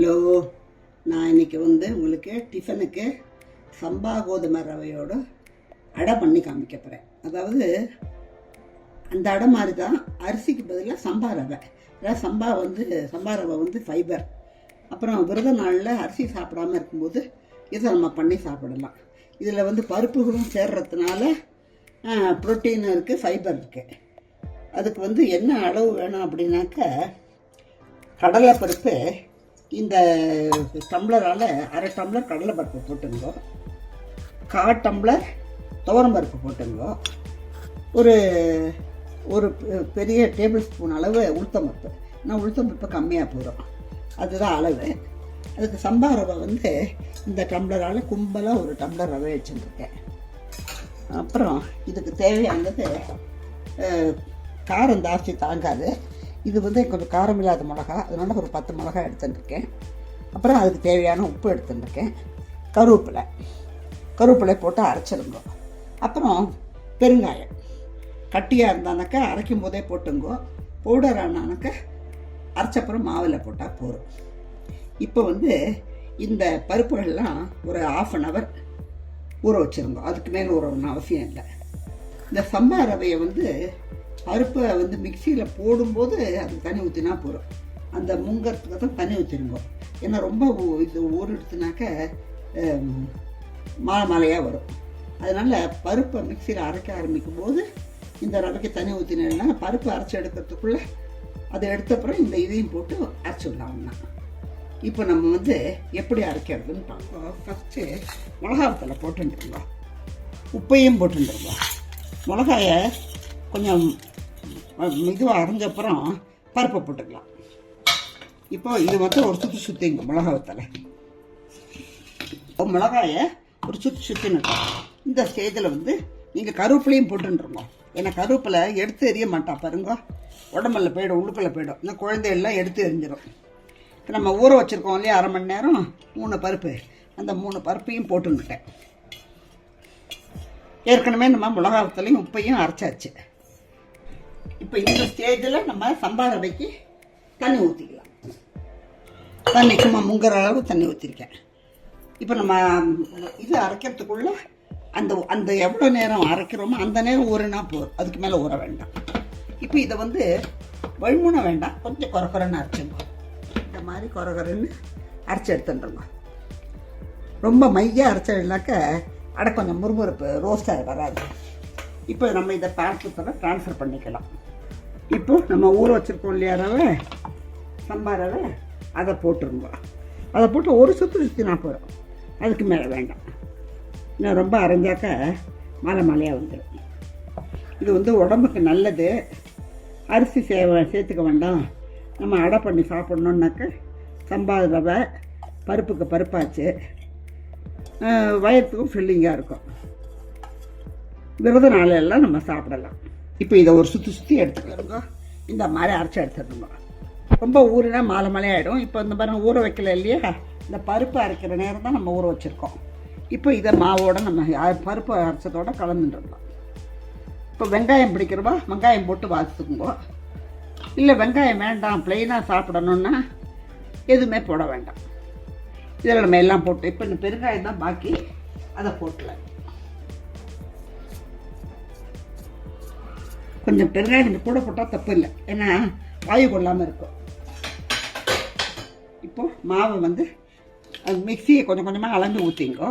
Hello, நான் இன்றைக்கி உங்களுக்கு டிஃபனுக்கு சம்பா கோதுமை ரவையோடு அடை பண்ணி காமிக்க போகிறேன். அதாவது அந்த அடை மாதிரி தான், அரிசிக்கு பதிலாக சம்பா ரவை. அதாவது சம்பா ரவை ஃபைபர். அப்புறம் விரத நாளில் அரிசி சாப்பிடாமல் இருக்கும்போது இதை நம்ம பண்ணி சாப்பிடலாம். இதில் பருப்புகளும் சேர்றதுனால ப்ரோட்டீன் இருக்குது, ஃபைபர் இருக்குது. அதுக்கு என்ன அளவு வேணும் அப்படின்னாக்க, கடலை பருப்பு இந்த டம்ளரால் அரை டம்ளர் கடலை பருப்பு போட்டுங்கோ, 1/4 டம்ளர் துவரம் பருப்பு போட்டுங்கோ, ஒரு ஒரு பெரிய டேபிள் ஸ்பூன் அளவு உளுத்தம்பருப்பு. நான் உளுத்தம்பருப்பு கம்மியாக போகிறோம், அதுதான் அளவு. அதுக்கு சம்பா ரவை இந்த டம்ளரால் கும்பலாக ஒரு டம்ளர் ரவை வச்சுருக்கேன். அப்புறம் இதுக்கு தேவையானது, காரம் ஜாஸ்தி தாங்காது, இது கொஞ்சம் காரம் இல்லாத மிளகா, அதனால ஒரு 10 மிளகா எடுத்துட்டுருக்கேன். அப்புறம் அதுக்கு தேவையான உப்பு எடுத்துட்டுருக்கேன். கருவேப்பிலை போட்டு அரைச்சிருங்கோ. அப்புறம் பெருங்காயம் கட்டியாக இருந்தானாக்கா அரைக்கும் போதே போட்டுங்கோ, பவுடர் ஆனானாக்கா அரைச்சப்புறம் மாவில் போட்டால் போதும். இப்போ இந்த பருப்புகள்லாம் ஒரு 1/2 hour ஊற வச்சுருங்க. அதுக்கு மேலே ஊறணும்னு அவசியம் இல்லை. இந்த சம்பா ரவையை பருப்பை மிக்சியில் போடும்போது அதுக்கு தண்ணி ஊற்றினா போதும். அந்த முங்கறதுக்கு தான் தண்ணி ஊற்றிருங்க. ஏன்னா ரொம்ப இது ஊறிடுச்சுனாக்க மாலையாக வரும். அதனால் பருப்பை மிக்சியில் அரைக்க ஆரம்பிக்கும் போது இந்த ரவைக்கு தண்ணி ஊற்றினா பருப்பு அரைச்சி எடுக்கிறதுக்குள்ளே அதை எடுத்தப்புறம் இந்த இதையும் போட்டு அரைச்சி விடலாம்னா. இப்போ நம்ம எப்படி அரைக்கிறதுன்னு பார்ப்போம். ஃபஸ்ட்டு மிளகாவத்தில் போட்டுருவோம், உப்பையும் போட்டுருவோம். மிளகாயை கொஞ்சம் இதுவாக அரைஞ்சப்புறம் பருப்பை போட்டுக்கலாம். இப்போ இது ஒரு சுற்றிங்க மிளகாவத்தில். மிளகாயை ஒரு சுற்றினுட்டோம். இந்த ஸ்டேஜில் நீங்கள் கருவேப்பிலையும் போட்டுருங்க. ஏன்னா கருவேப்பிலை எடுத்து எறிய மாட்டா பாருங்க, உடம்புல போய்டும், உள்ளுக்குள்ளே போய்டும். இந்த குழந்தையெல்லாம் எடுத்து எரிஞ்சிடும். இப்போ நம்ம ஊற வச்சுருக்கோம் இல்லையா, 1/2 மணி நேரம் 3 பருப்பு, அந்த 3 பருப்பையும் போட்டுன்னுட்டேன். ஏற்கனவே நம்ம மிளகாவத்துலையும் உப்பையும் அரைச்சாச்சு. இப்போ இந்த ஸ்டேஜில் நம்ம சம்பா ரவைக்கு தண்ணி ஊற்றிக்கலாம். தண்ணி சும்மா முங்குற அளவு தண்ணி ஊற்றிருக்கேன். இப்போ நம்ம இது அரைக்கிறதுக்குள்ளே அந்த அந்த எவ்வளோ நேரம் அரைக்கிறோமோ அந்த நேரம் ஊறினா போதும், அதுக்கு மேலே ஊற வேண்டாம். இப்போ இதை வழுமுன வேண்டாம், கொஞ்சம் குறக்குறன்னு அரைச்சிங்க. இந்த மாதிரி குறக்குறன்னு அரைச்சி எடுத்துட்டுருங்க. ரொம்ப மையாக அரைச்சிடலாக்க அடை கொஞ்சம் முறுமுறுப்பு ரோஸ்டாக வராது. இப்போ நம்ம இதை பாத்திரத்தில் ட்ரான்ஸ்ஃபர் பண்ணிக்கலாம். இப்போ நம்ம ஊற வச்சுருக்கோம் இல்லையா ரவை, சம்பா ரவை, அதை போட்டுருங்க. அதை போட்டு ஒரு சுற்றினா போதும், அதுக்கு மேலே வேண்டாம். இன்னும் ரொம்ப அரைஞ்சாக்க மாலையாக வந்துடும். இது உடம்புக்கு நல்லது. அரிசி சேர்த்துக்க வேண்டாம். நம்ம அடை பண்ணி சாப்பிட்ணுன்னாக்க சம்பா ரவை, பருப்புக்கு பருப்பாச்சு, வயிற்றுக்கும் ஃபில்லிங்காக இருக்கும். விரத நாளெல்லாம் நம்ம சாப்பிடலாம். இப்போ இதை ஒரு சுற்றி எடுத்துக்கலாங்க. இந்த மாதிரி அரைச்சி எடுத்துடுங்க. ரொம்ப ஊறினா மாலை ஆகிடும். இப்போ இந்த மாதிரி ஊற வைக்கல இல்லையா, இந்த பருப்பு அரைக்கிற நேரம் தான் நம்ம ஊற வச்சுருக்கோம். இப்போ இதை மாவோடு நம்ம பருப்பு அரைச்சதோடு கலந்துட்டுருக்கலாம். இப்போ வெங்காயம் பிடிக்கிறவா வெங்காயம் போட்டு வாசித்துக்குங்கோ. இல்லை வெங்காயம் வேண்டாம், ப்ளெயினாக சாப்பிடணுன்னா எதுவுமே போட வேண்டாம். இதில் நம்ம எல்லாம் போட்டு, இப்போ இந்த பெருங்காயம் தான் பாக்கி, அதை போட்டல. கொஞ்சம் பெருங்காயம் கொஞ்சம் கூட போட்டால் தப்பு இல்லை, ஏன்னா வாயு கொள்ளாமல் இருக்கும். இப்போ மாவை மிக்சியை கொஞ்சம் கொஞ்சமாக அளந்து ஊற்றிங்கோ.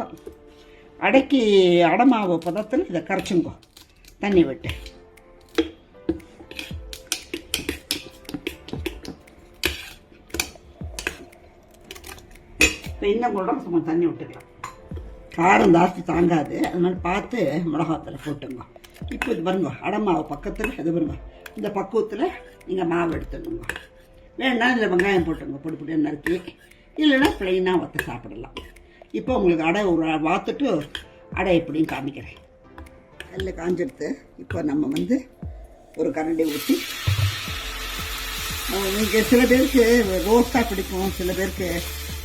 அடை மாவு பதத்தில் இதை கரைச்சுங்கோ தண்ணி விட்டு. இப்போ இன்னும் கூட கொஞ்சம் தண்ணி விட்டுக்கலாம். காரம் ஜாஸ்தி தாங்காது, அது மாதிரி பார்த்து மிளகாத்தில் போட்டுங்க. இப்போ இது பாருங்க, அடை மாவு பக்கத்தில் இது பாருங்க, இந்த பக்குவத்தில் நீங்கள் மாவு எடுத்துடுங்க. வேணா இதில் வெங்காயம் போட்டுங்க, பொடி பொடியாக நறுக்கி, இல்லைன்னா ப்ளைனாக வற்று சாப்பிடலாம். இப்போ உங்களுக்கு அடை ஒரு வாத்துட்டு அடை எப்படின்னு காமிக்கிறேன். அதில் காஞ்செடுத்து இப்போ நம்ம ஒரு கரண்டி ஊற்றி, நீங்கள் சில பேருக்கு ரோஸ்ட்டாக பிடிக்கும், சில பேருக்கு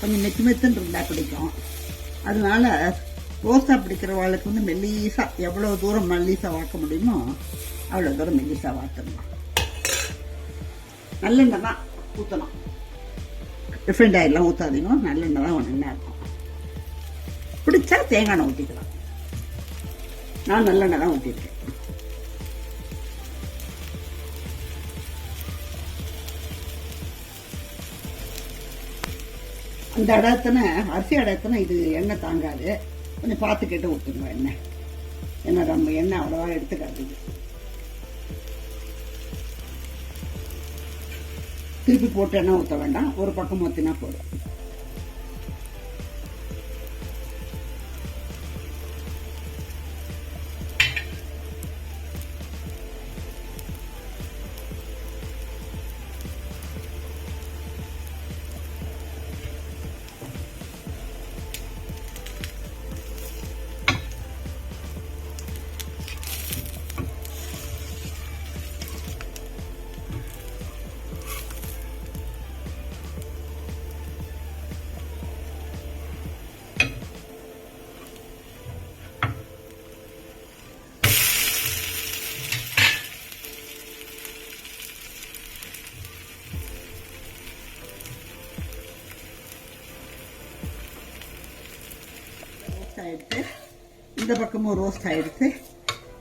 கொஞ்சம் மெத்துன்னு இருந்தால் பிடிக்கும். அதனால ரோஸ்ட்டாக பிடிக்கிறவாளுக்கு மெல்லிசாக எவ்வளோ தூரம் மெல்லிசாக வாக்க முடியுமோ அவ்வளோ தூரம் மெல்லிசாக வாக்கணும். நல்லெண்ணெய் தான் ஊற்றணும். ரிஃபைண்ட் ஆயிலெலாம் ஊற்றாதீங்க, நல்லெண்ணெய் தான் ஒன்று இருக்கும். பிடிச்சா தேங்காய் எண்ணெய் ஊற்றிக்கலாம். நான் நல்லெண்ணெய் தான் ஊற்றிருக்கேன். அந்த அடத்தனை அரிசி அடத்தனை இது எண்ணெய் தாங்காது, கொஞ்சம் பார்த்து கேட்டு ஊற்றுங்க எண்ணெய். ஏன்னா நம்ம எண்ணெய் அவ்வளோவா எடுத்துக்காது. திருப்பி போட்டு எண்ணெய் ஊற்ற வேண்டாம், ஒரு பக்கம் ஊற்றினா போதும். ஆயிடுத்து, இந்த பக்கமும் ரோஸ்ட் ஆயிடுத்து.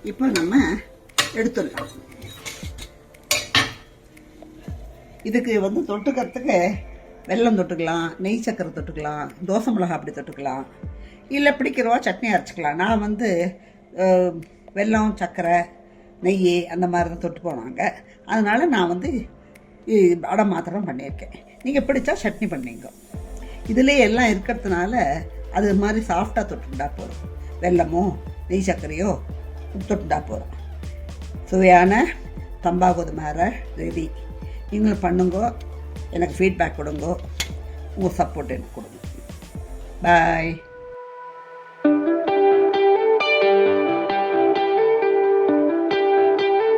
இப்போ நம்ம எடுத்துடலாம். இதுக்கு தொட்டுக்கிறதுக்கு வெல்லம் தொட்டுக்கலாம், நெய் சக்கரை தொட்டுக்கலாம், தோசை மிளகா அப்படி தொட்டுக்கலாம், இல்லை பிடிக்கிறவா சட்னி அரைச்சிக்கலாம். நான் வெல்லம் சக்கரை நெய் அந்த மாதிரி தான் தொட்டு போனாங்க. அதனால் நான் அடை மாத்திரம் பண்ணியிருக்கேன். நீங்கள் பிடிச்சா சட்னி பண்ணிங்க. இதிலே எல்லாம் இருக்கிறதுனால அது மாதிரி சாஃப்டாக தொட்டுட்டா போகிறோம். வெல்லமோ நெய் சர்க்கரையோ தொட்டுட்டா போகிறோம். சுவையான தம்பா கோதுமை ரெடி. நீங்களும் பண்ணுங்க, எனக்கு ஃபீட்பேக் கொடுங்க, உங்கள் சப்போர்ட் எனக்கு கொடுங்க. பாய்.